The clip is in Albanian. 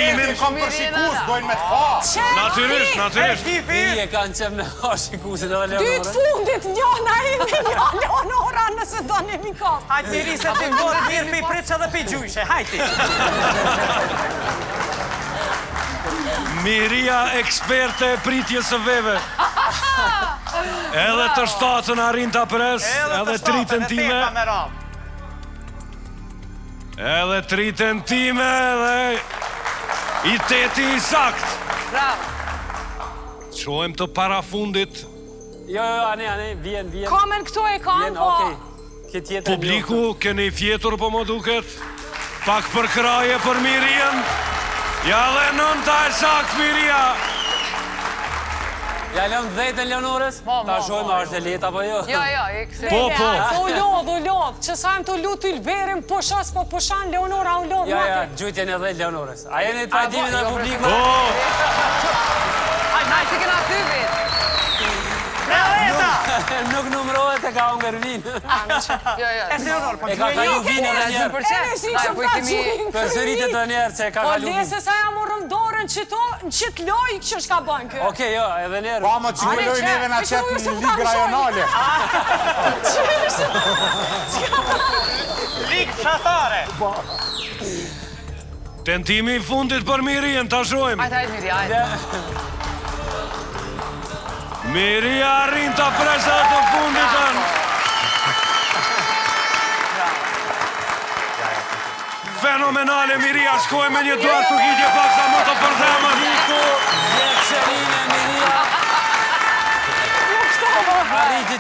Timin kom për shikus, dojnë me të pa. Natyrisht. I e kanë qef në shikusin edhe Leonora. Dytë fundit njona imi një Leonora nëse do një mikot. Hajtë miri se të ngotë mirë pi pritësha dhe pi gjujshe, hajti. Miria eksperte e pritjes së veve. Edhe të shtatën arrin të pres, edhe tritën time. Edhe tritën time, edhe i teti i sakt. Bravo. Shohem të parafundit. Jo, ane, vjen. Kamen këto e kam, Vjen, po. okej. Këtë jetë Publiku, keni fjetur po më duket. Pak për kraje për Mirien. Ja dhe nënta e sakt Miria. Ja lëmë 10 Leonorës? Ta shojmë, a është e letë apo jo? Jo, i këse. Po. U lodh. Që sajmë të lutë të lberim, po shas, po pushan Leonora, u lodh. Ja, gjujtjen edhe Leonorës. A jeni të pajtimin dhe publiku? Najtë të këna tyvit. Nuk numërohet e ka unë vinë. Jo. E Leonor, po E ka kalu vinë edhe njerë. Përsëritet edhe njerë që e ka Po kalu vinë. lese sa jam u rëndorën në qitë lojë që shka banë kë. Okej, jo, edhe njerë. Pa më që lojë neve nga qëtë një ligë rajonale. Ligë fshatare. Tentimi i fundit për Mirien, ta shojmë. Ajde, Miri, ajde. Miria arrin të presa të fundit anë. Fenomenale Miria, shkoj me një duar të hitje pak sa më të përdhemën. Vjetë shërinë e Miria. Arriti